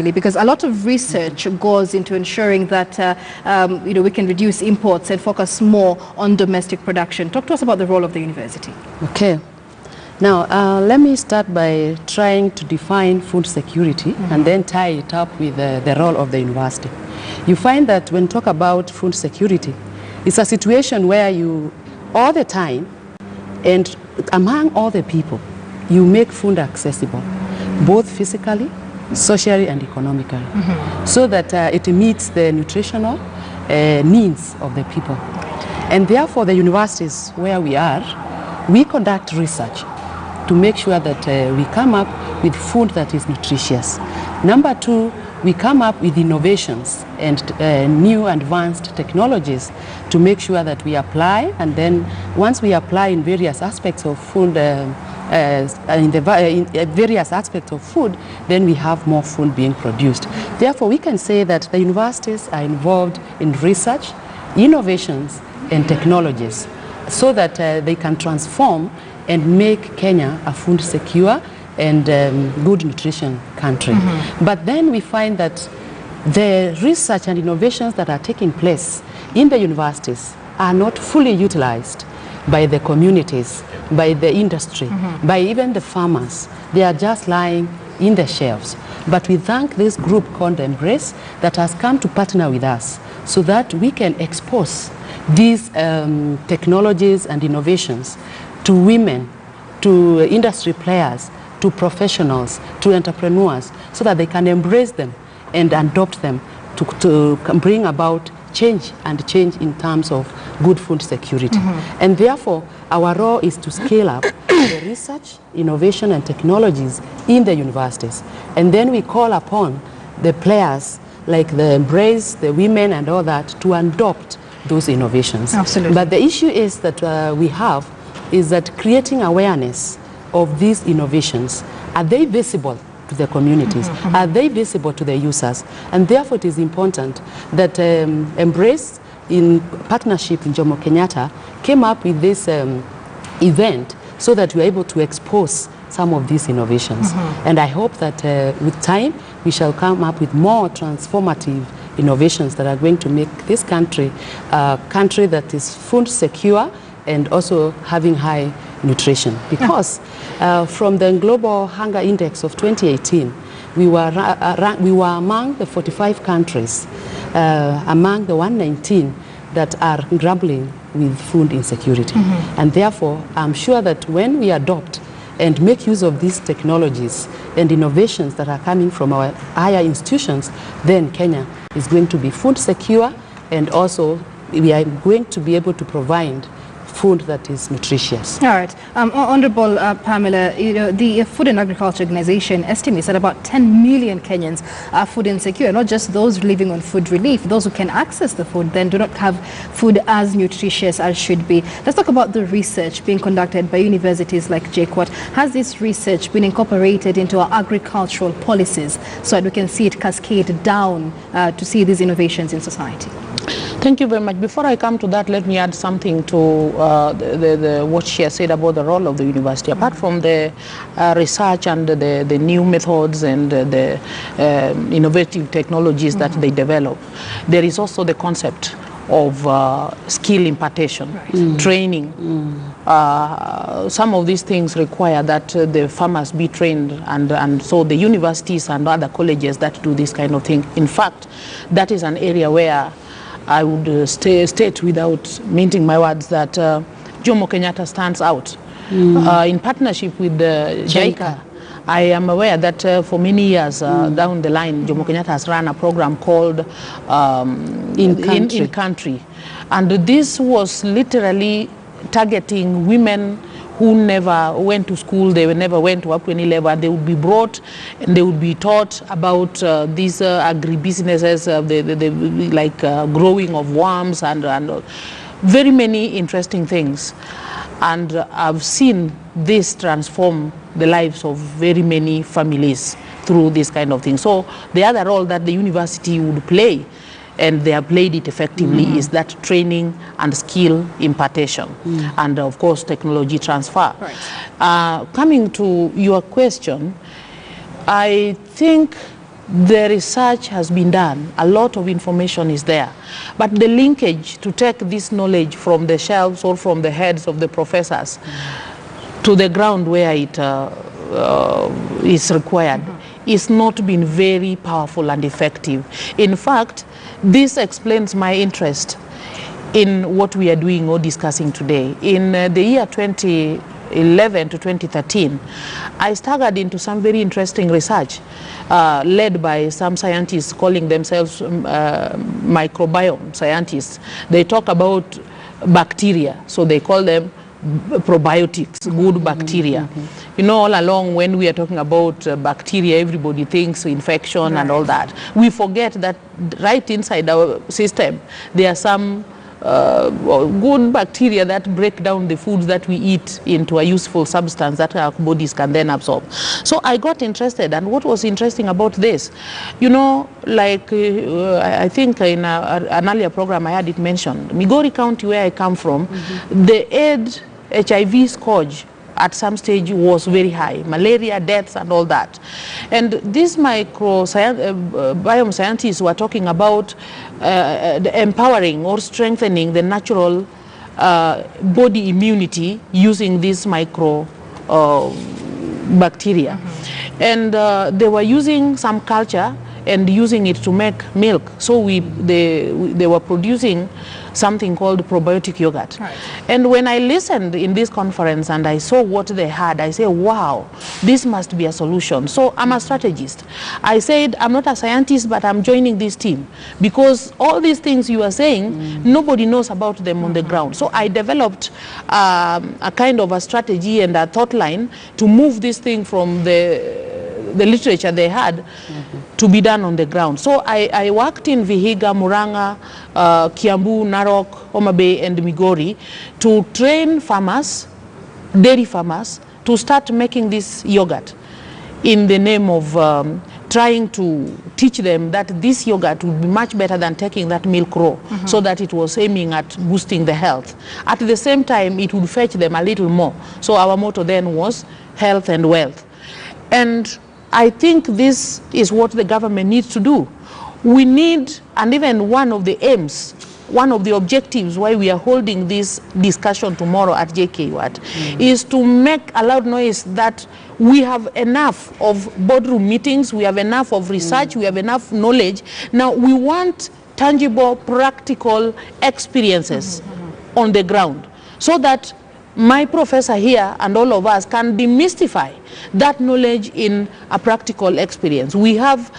Because a lot of research goes into ensuring that we can reduce imports and focus more on domestic production. Talk to us about the role of the university. Okay. Now, let me start by trying to define food security and then tie it up with the role of the university. You find that when talk about food security, it's a situation where you, all the time, and among all the people, you make food accessible, both physically, socially and economically, so that it meets the nutritional needs of the people. And therefore the universities where we are, we conduct research to make sure that we come up with food that is nutritious. Number two, we come up with innovations and new advanced technologies to make sure that we apply, and then once we apply in various aspects of food, various aspects of food, then we have more food being produced. Therefore, we can say that the universities are involved in research, innovations, and technologies so that they can transform and make Kenya a food secure and good nutrition country. But then we find that the research and innovations that are taking place in the universities are not fully utilized by the communities, by the industry, by even the farmers. They are just lying in the shelves. But we thank this group called Embrace that has come to partner with us so that we can expose these technologies and innovations to women, to industry players, to professionals, to entrepreneurs, so that they can embrace them and adopt them to bring about change in terms of good food security. And therefore, our role is to scale up the research, innovation and technologies in the universities. And then we call upon the players like the Embrace, the women and all that to adopt those innovations. Absolutely. But the issue is that we have is that creating awareness of these innovations. Are they visible to the communities? Are they visible to the users? And therefore it is important that Embrace, in partnership in Jomo Kenyatta, came up with this event so that we're able to expose some of these innovations. And I hope that with time we shall come up with more transformative innovations that are going to make this country a country that is food secure and also having high nutrition. Because from the Global Hunger Index of 2018, we were among the 45 countries, among the 119 that are grappling with food insecurity. And therefore, I'm sure that when we adopt and make use of these technologies and innovations that are coming from our higher institutions, then Kenya is going to be food secure, and also we are going to be able to provide food that is nutritious. All right. Honorable Pamela, the Food and Agriculture Organization estimates that about 10 million Kenyans are food insecure, not just those living on food relief. Those who can access the food then do not have food as nutritious as should be. Let's talk about the research being conducted by universities like JKUAT. Has this research been incorporated into our agricultural policies so that we can see it cascade down to see these innovations in society? Thank you very much. Before I come to that, let me add something to what she has said about the role of the university. Apart from the research and the new methods and the innovative technologies that they develop, there is also the concept of skill impartation, training. Some of these things require that the farmers be trained, and so the universities and other colleges that do this kind of thing. In fact, that is an area where I would state without minting my words that Jomo Kenyatta stands out. In partnership with the JICA, I am aware that for many years down the line, Jomo Kenyatta has run a program called In Country. And this was literally targeting women who never went to school, they never went to up to any level. They would be brought and they would be taught about these agribusinesses, like growing of worms and very many interesting things. And I've seen this transform the lives of very many families through this kind of thing. So the other role that the university would play, and they have played it effectively, is that training and skill impartation, and of course technology transfer. Right. Coming to your question, I think the research has been done, a lot of information is there, but the linkage to take this knowledge from the shelves or from the heads of the professors to the ground where it is required is not been very powerful and effective. In fact, this explains my interest in what we are doing or discussing today. In the year 2011 to 2013, I staggered into some very interesting research led by some scientists calling themselves microbiome scientists. They talk about bacteria, so they call them probiotics, good bacteria. You know, all along when we are talking about bacteria, everybody thinks infection and all that. We forget that right inside our system, there are some good bacteria that break down the foods that we eat into a useful substance that our bodies can then absorb. So I got interested, and what was interesting about this, you know, like I think in an earlier program I had it mentioned, Migori County, where I come from, the AIDS, HIV scourge at some stage was very high, malaria, deaths and all that. And these biome scientists were talking about empowering or strengthening the natural body immunity using these micro bacteria. And they were using some culture and using it to make milk. So they were producing something called probiotic yogurt. Right. And when I listened in this conference and I saw what they had, I said, wow, this must be a solution. So I'm a strategist. I said, I'm not a scientist, but I'm joining this team because all these things you are saying, nobody knows about them on the ground. So I developed a kind of a strategy and a thought line to move this thing from the literature they had to be done on the ground. So I worked in Vihiga, Muranga, Kiambu, Narok, Homa Bay and Migori to train farmers, dairy farmers, to start making this yogurt in the name of trying to teach them that this yogurt would be much better than taking that milk raw, so that it was aiming at boosting the health. At the same time, it would fetch them a little more. So our motto then was health and wealth. And I think this is what the government needs to do. We need, and even one of the aims, one of the objectives why we are holding this discussion tomorrow at JKUAT is to make a loud noise that we have enough of boardroom meetings, we have enough of research, we have enough knowledge. Now we want tangible, practical experiences on the ground so that my professor here and all of us can demystify that knowledge in a practical experience. We have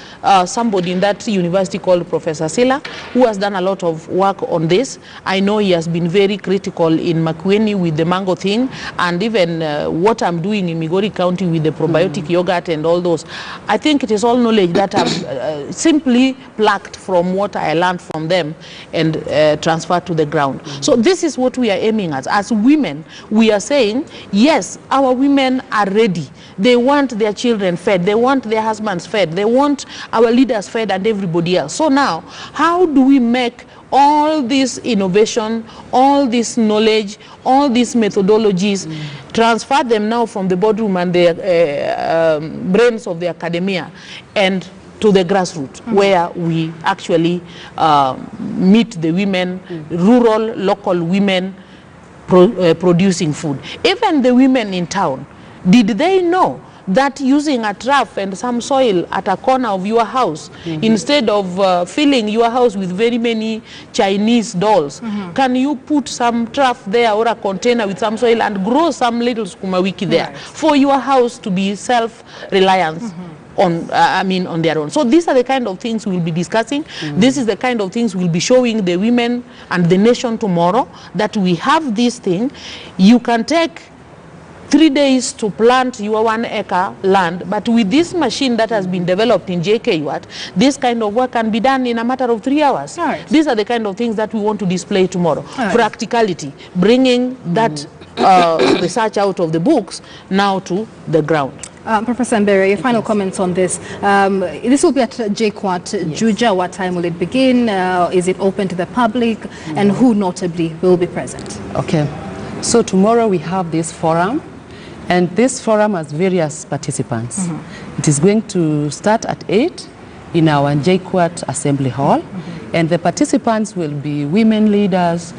somebody in that university called Professor Sila, who has done a lot of work on this. I know he has been very critical in Makueni with the mango thing, and even what I'm doing in Migori County with the probiotic yogurt and all those. I think it is all knowledge that I've simply plucked from what I learned from them and transferred to the ground. So this is what we are aiming at. As women, we are saying, yes, our women are ready. They want their children fed, they want their husbands fed, they want our leaders fed and everybody else. So now, how do we make all this innovation, all this knowledge, all these methodologies, transfer them now from the boardroom and the brains of the academia and to the grassroots, where we actually meet the women, rural, local women producing food. Even the women in town, did they know that using a trough and some soil at a corner of your house, instead of filling your house with very many Chinese dolls, can you put some trough there or a container with some soil and grow some little sukuma wiki there for your house to be self-reliant on, on their own. So these are the kind of things we'll be discussing. This is the kind of things we'll be showing the women and the nation tomorrow, that we have this thing. You can take 3 days to plant your 1 acre land, but with this machine that has been developed in JKUAT, this kind of work can be done in a matter of 3 hours. Right. These are the kind of things that we want to display tomorrow. Right. Practicality, bringing that research out of the books now to the ground. Professor Mbere, your final comments on this. This will be at JKUAT, Juja. What time will it begin? Is it open to the public? And who notably will be present? Okay, so tomorrow we have this forum, and this forum has various participants. It is going to start at 8 in our JKUAT Assembly Hall. And the participants will be women leaders,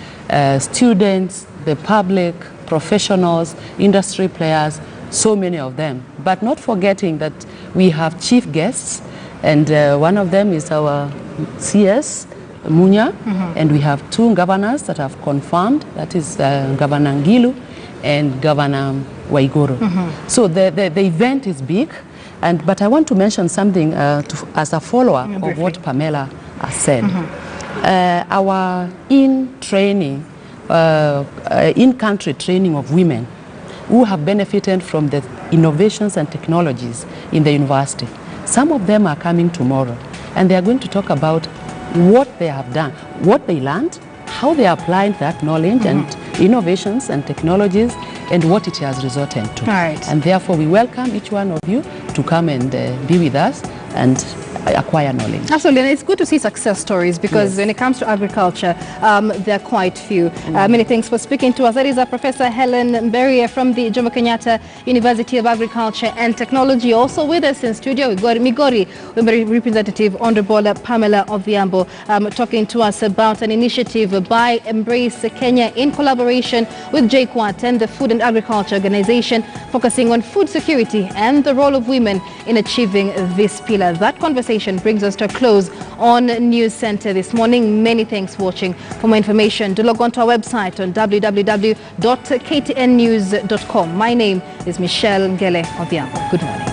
students, the public, professionals, industry players, so many of them. But not forgetting that we have chief guests, and one of them is our CS, Munya, and we have 2 governors that have confirmed, that is Governor Ngilu and Governor Waiguru. So the event is big, but I want to mention something as a follow-up of what Pamela has said. Our in-country training of women who have benefited from the innovations and technologies in the university. Some of them are coming tomorrow, and they are going to talk about what they have done, what they learned, how they applied that knowledge and innovations and technologies, and what it has resulted to. Right. And therefore, we welcome each one of you to come and be with us and acquire knowledge. Absolutely, and it's good to see success stories, because when it comes to agriculture, there are quite few. Many thanks for speaking to us. That is Professor Helen Mberia from the Jomo Kenyatta University of Agriculture and Technology. Also with us in studio, we've got Migori Representative Honorable Pamela Odhiambo talking to us about an initiative by Embrace Kenya in collaboration with JKUAT and the Food and Agriculture Organization, focusing on food security and the role of women in achieving this pillar. That conversation brings us to a close on News Center this morning. Many thanks for watching. For more information, do log on to our website on www.ktnnews.com. My name is Michelle Ngele Odhiambo. Good morning.